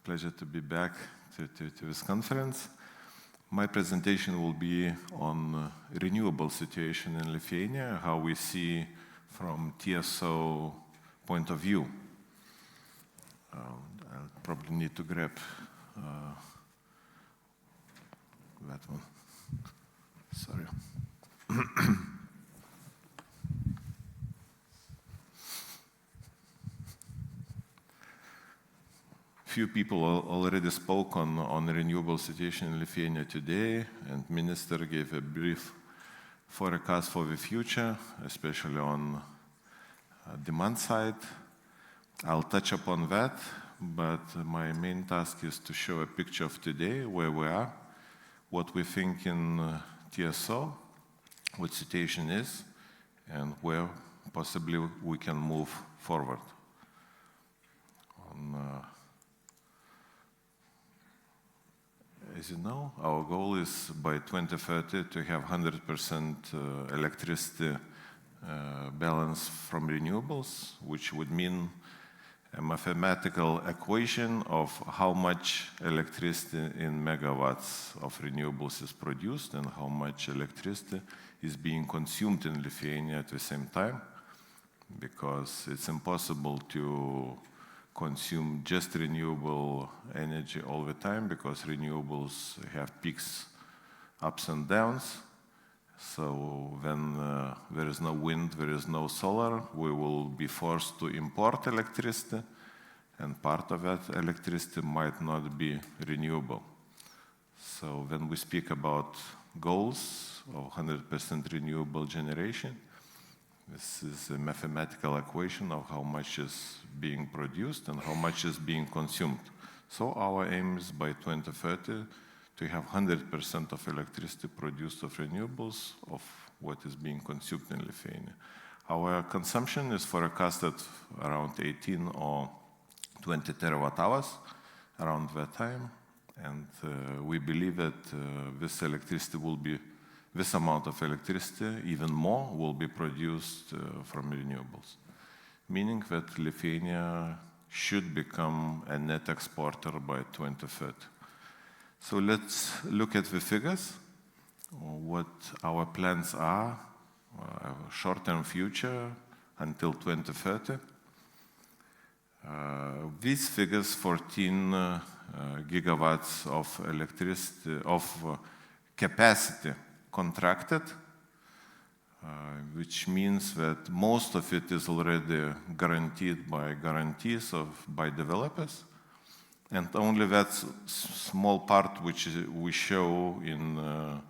pleasure to be back to this conference. My presentation will be on renewable situation in Lithuania, how we see from TSO point of view. I'll probably need to grab that one. Sorry. Few people already spoke on the renewable situation in Lithuania today, and Minister gave a brief forecast for the future, especially on demand side. I'll touch upon that, but my main task is to show a picture of today, where we are, what we think in TSO, what situation is, and where possibly we can move forward. As you know, our goal is by 2030 to have 100% electricity balance from renewables, which would mean a mathematical equation of how much electricity in megawatts of renewables is produced and how much electricity is being consumed in Lithuania at the same time, because it's impossible to consume just renewable energy all the time, because renewables have peaks, ups and downs. So when there is no wind, there is no solar, we will be forced to import electricity, and part of that electricity might not be renewable. So when we speak about goals of 100% renewable generation, this is a mathematical equation of how much is being produced and how much is being consumed. So our aim is by 2030 to have 100% of electricity produced of renewables of what is being consumed in Lithuania. Our consumption is forecasted around 18 or 20 terawatt hours around that time, and we believe that this amount of electricity, even more, will be produced from renewables, meaning that Lithuania should become a net exporter by 2030. So let's look at the figures, what our plans are, short-term future until 2030. These figures, 14 gigawatts of electricity, of capacity contracted, which means that most of it is already guaranteed by guarantees by developers, and only that small part which we show in the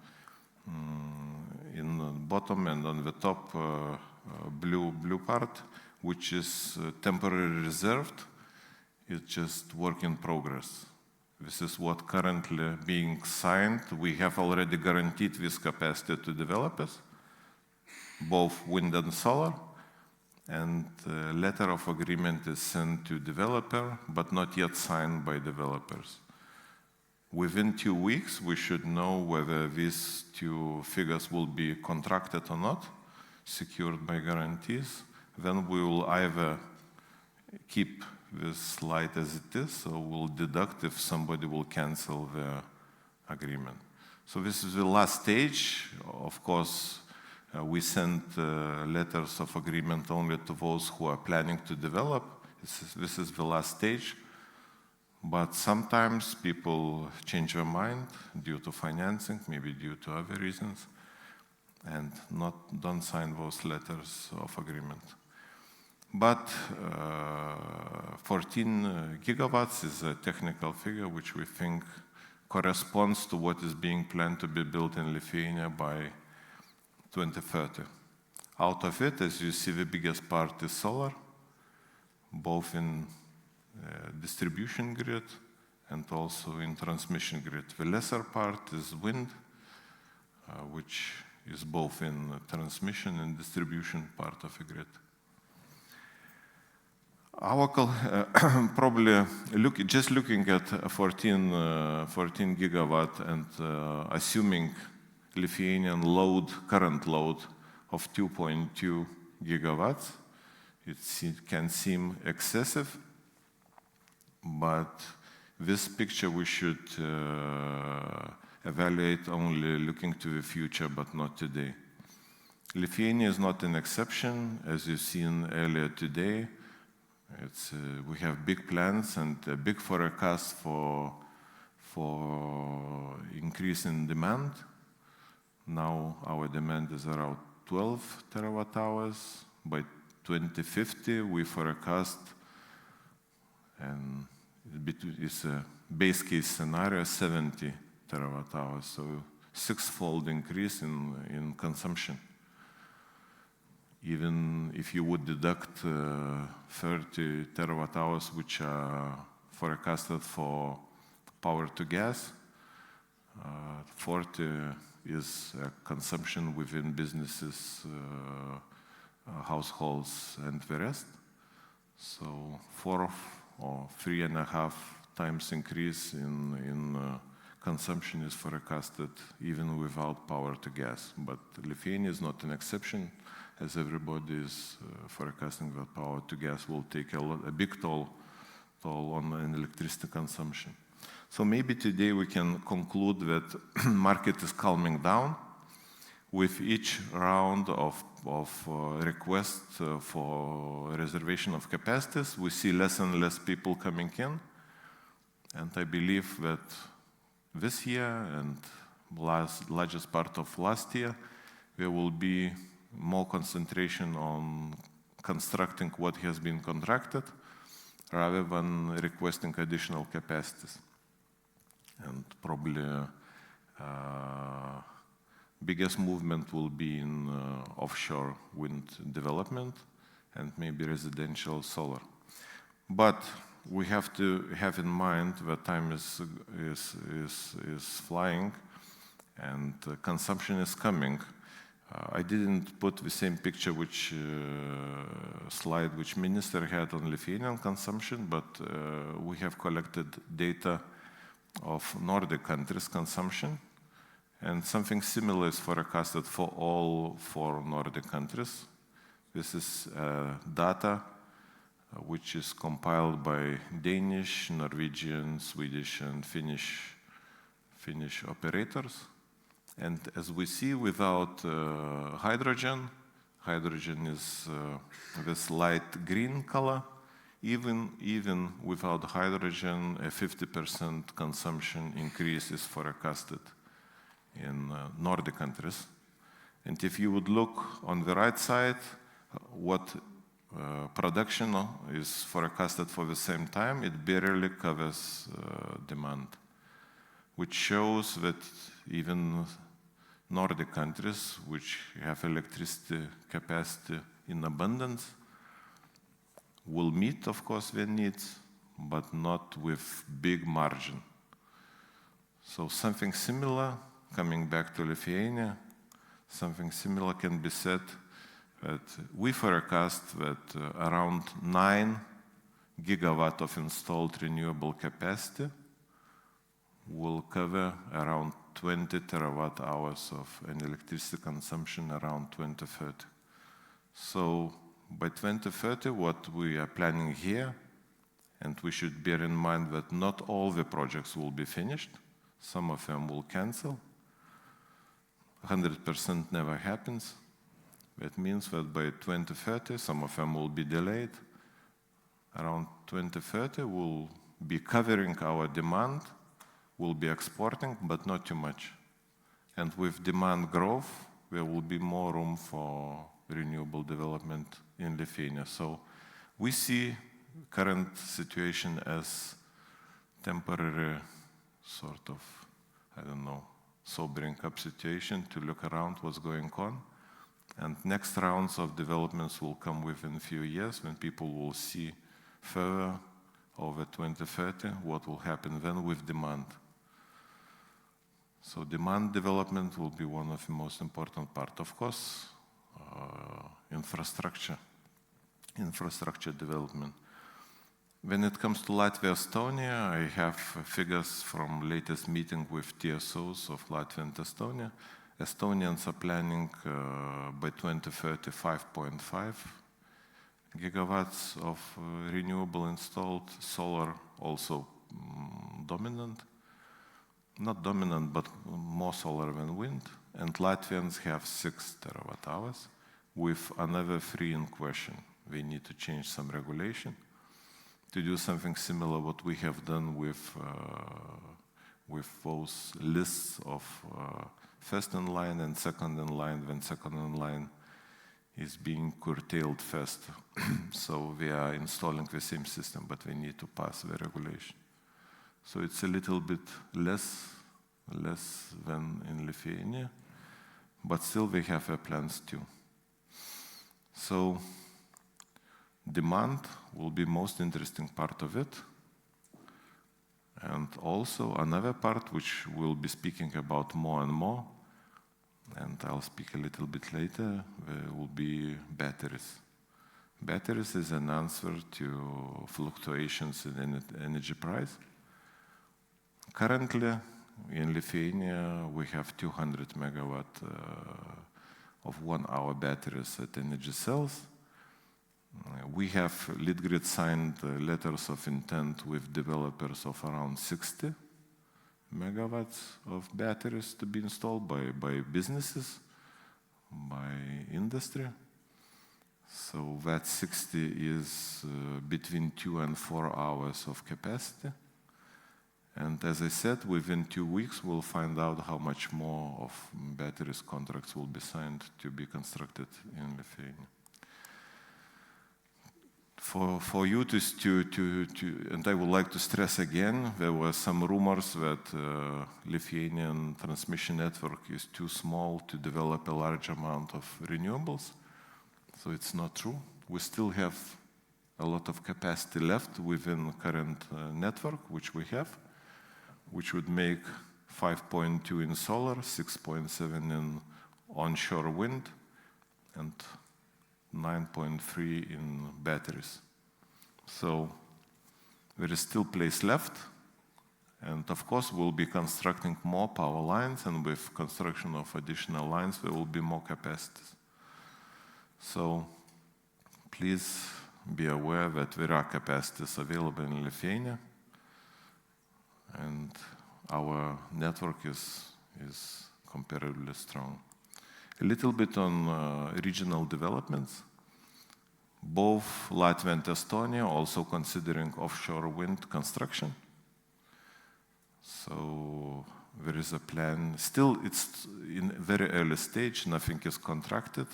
bottom and on the top blue part, which is temporarily reserved, is just work in progress. This is what currently being signed. We have already guaranteed this capacity to developers, both wind and solar, and a letter of agreement is sent to developer, but not yet signed by developers. Within 2 weeks, we should know whether these two figures will be contracted or not, secured by guarantees. Then we will either keep this slide as it is, or we'll deduct if somebody will cancel the agreement. So this is the last stage. Of course, we send letters of agreement only to those who are planning to develop. This is the last stage. But sometimes people change their mind due to financing, maybe due to other reasons, and don't sign those letters of agreement. But 14 gigawatts is a technical figure which we think corresponds to what is being planned to be built in Lithuania by 2030. Out of it, as you see, the biggest part is solar, both in distribution grid and also in transmission grid. The lesser part is wind, which is both in transmission and distribution part of the grid. Our probably just looking at 14 gigawatt and assuming Lithuanian current load of 2.2 gigawatts, it can seem excessive, but This picture we should evaluate only looking to the future, but not today. Lithuania is not an exception, as you've seen earlier today. We have big plans and a big forecast for increase in demand. Now our demand is around 12 terawatt hours. By 2050, we forecast, and it's a base case scenario, 70 terawatt hours, so six-fold increase in consumption. Even if you would deduct 30 terawatt hours, which are forecasted for power to gas, 40 is consumption within businesses, households, and the rest. So 4 or 3.5 times increase in consumption is forecasted even without power to gas. But Lithuania is not an exception, as everybody is forecasting that power to gas will take a big toll on electricity consumption. So maybe today we can conclude that market is calming down. With each round of requests for reservation of capacities, we see less and less people coming in. And I believe that this year and largest part of last year, there will be more concentration on constructing what has been contracted rather than requesting additional capacities. And probably biggest movement will be in offshore wind development and maybe residential solar. But we have to have in mind that time is flying and consumption is coming. I didn't put the same picture, slide which Minister had on Lithuanian consumption, but we have collected data of Nordic countries' consumption, and something similar is forecasted for all 4 Nordic countries. This is data which is compiled by Danish, Norwegian, Swedish, and Finnish operators. And as we see, without hydrogen is this light green color. Even without hydrogen, a 50% consumption increase is forecasted in Nordic countries. And if you would look on the right side, what production is forecasted for the same time, it barely covers demand, which shows that even Nordic countries, which have electricity capacity in abundance, will meet, of course, their needs, but not with big margin. So something similar, coming back to Lithuania, something similar can be said that we forecast that around 9 gigawatt of installed renewable capacity will cover around 20 terawatt hours of an electricity consumption around 2030. So by 2030, what we are planning here, and we should bear in mind that not all the projects will be finished, some of them will cancel. 100% never happens. That means that by 2030, some of them will be delayed. Around 2030, we'll be covering our demand, we'll be exporting, but not too much. And with demand growth, there will be more room for renewable development in Lithuania. So we see current situation as temporary sort of, sobering up situation to look around what's going on. And next rounds of developments will come within a few years when people will see further over 2030 what will happen then with demand. So demand development will be one of the most important part. Of course, infrastructure development. When it comes to Latvia, Estonia, I have figures from latest meeting with TSOs of Latvia and Estonia. Estonians are planning by 2030 5.5 gigawatts of renewable installed. Solar also dominant. Not dominant, but more solar than wind. And Latvians have 6 terawatt-hours with another 3 in question. We need to change some regulation to do something similar what we have done with those lists of first in line and second in line, when second in line is being curtailed first. So we are installing the same system, but we need to pass the regulation. So it's a little bit less than in Lithuania, but still we have plans too. So demand will be most interesting part of it. And also another part which we'll be speaking about more and more, and I'll speak a little bit later, will be batteries. Batteries is an answer to fluctuations in energy price. Currently, in Lithuania, we have 200 megawatt of 1-hour batteries at energy cells. We have Litgrid signed letters of intent with developers of around 60 megawatts of batteries to be installed by businesses, by industry. So that 60 is between 2 and 4 hours of capacity. And as I said, within 2 weeks, we'll find out how much more of batteries contracts will be signed to be constructed in Lithuania. For you and I would like to stress again, there were some rumors that Lithuanian transmission network is too small to develop a large amount of renewables. So it's not true. We still have a lot of capacity left within current network, which we have, which would make 5.2 in solar, 6.7 in onshore wind, and 9.3 in batteries. So there is still place left. And of course, we'll be constructing more power lines, and with construction of additional lines, there will be more capacities. So please be aware that there are capacities available in Lithuania, and our network is comparatively strong. A little bit on regional developments. Both Latvia and Estonia also considering offshore wind construction. So there is a plan. Still, it's in a very early stage. Nothing is contracted,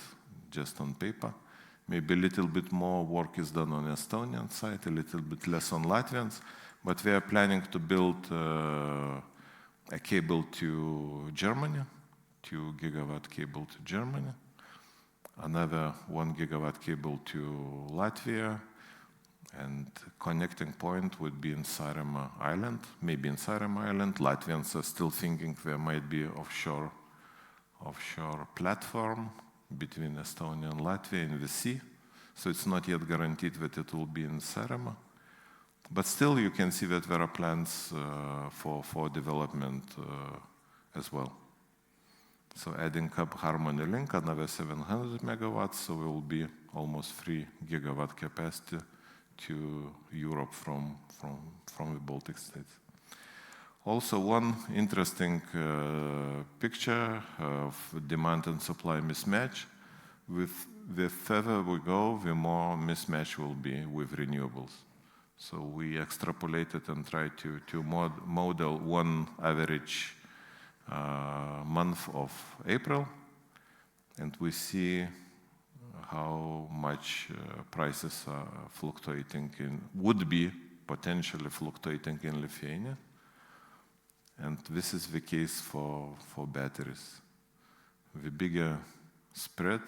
just on paper. Maybe a little bit more work is done on Estonian side, a little bit less on Latvians. But we are planning to build a cable to Germany, 2 gigawatt cable to Germany, another 1 gigawatt cable to Latvia, and connecting point would be in Saaremaa Island, maybe in Saaremaa Island. Latvians are still thinking there might be offshore platform between Estonia and Latvia in the sea. So it's not yet guaranteed that it will be in Saaremaa. But still, you can see that there are plans for development as well. So adding up Harmony Link, another 700 megawatts, so we will be almost 3 gigawatt capacity to Europe from the Baltic states. Also, one interesting picture of demand and supply mismatch. The further we go, the more mismatch will be with renewables. So we extrapolated and tried to model one average month of April, and we see how much prices are fluctuating would be potentially fluctuating in Lithuania. And this is the case for batteries. The bigger spread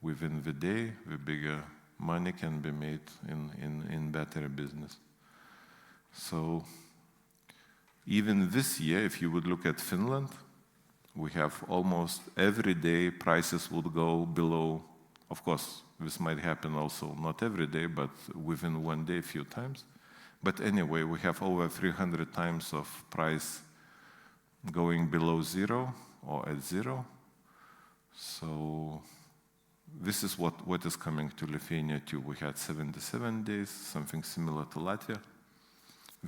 within the day, the bigger money can be made in battery business. So even this year, if you would look at Finland, we have almost every day prices would go below. Of course, this might happen also not every day, but within one day a few times. But anyway, we have over 300 times of price going below zero or at zero. So this is what is coming to Lithuania too. We had 77 days, something similar to Latvia.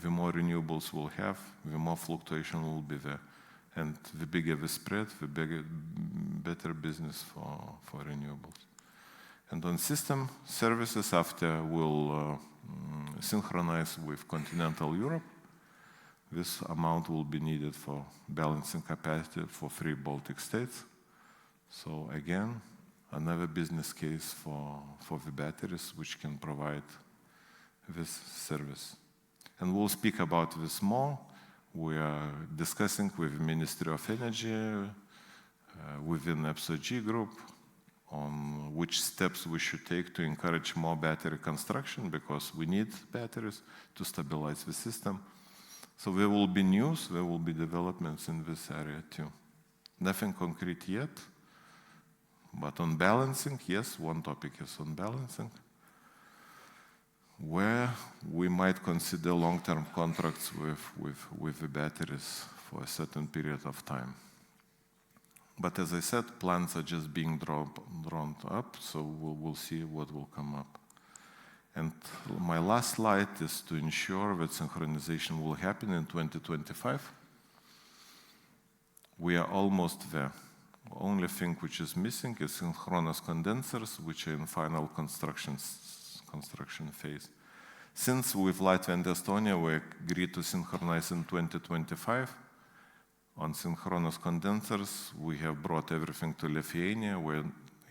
the more renewables we'll have, the more fluctuation will be there. And the bigger the spread, the better business for renewables. And on system services, after we'll synchronize with continental Europe, this amount will be needed for balancing capacity for 3 Baltic states. So again, another business case for the batteries, which can provide this service. And we'll speak about this more. We are discussing with the Ministry of Energy, within EPSO-G group, on which steps we should take to encourage more battery construction, because we need batteries to stabilize the system. So there will be news, there will be developments in this area too. Nothing concrete yet, but on balancing, yes, one topic is on balancing, where we might consider long-term contracts with the batteries for a certain period of time. But as I said, plans are just being drawn up, so we'll see what will come up. And my last slide is to ensure that synchronization will happen in 2025. We are almost there. The only thing which is missing is synchronous condensers, which are in final construction phase. Since with Latvia and Estonia, we agreed to synchronize in 2025, on synchronous condensers, we have brought everything to Lithuania. We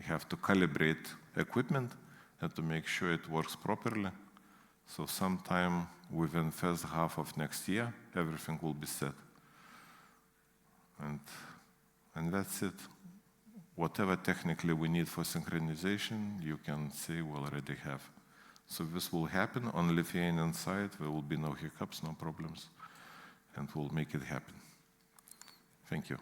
have to calibrate equipment and to make sure it works properly. So sometime within first half of next year, everything will be set. And that's it. Whatever technically we need for synchronization, you can see we already have. So this will happen on Lithuanian side. There will be no hiccups, no problems, and we'll make it happen. Thank you.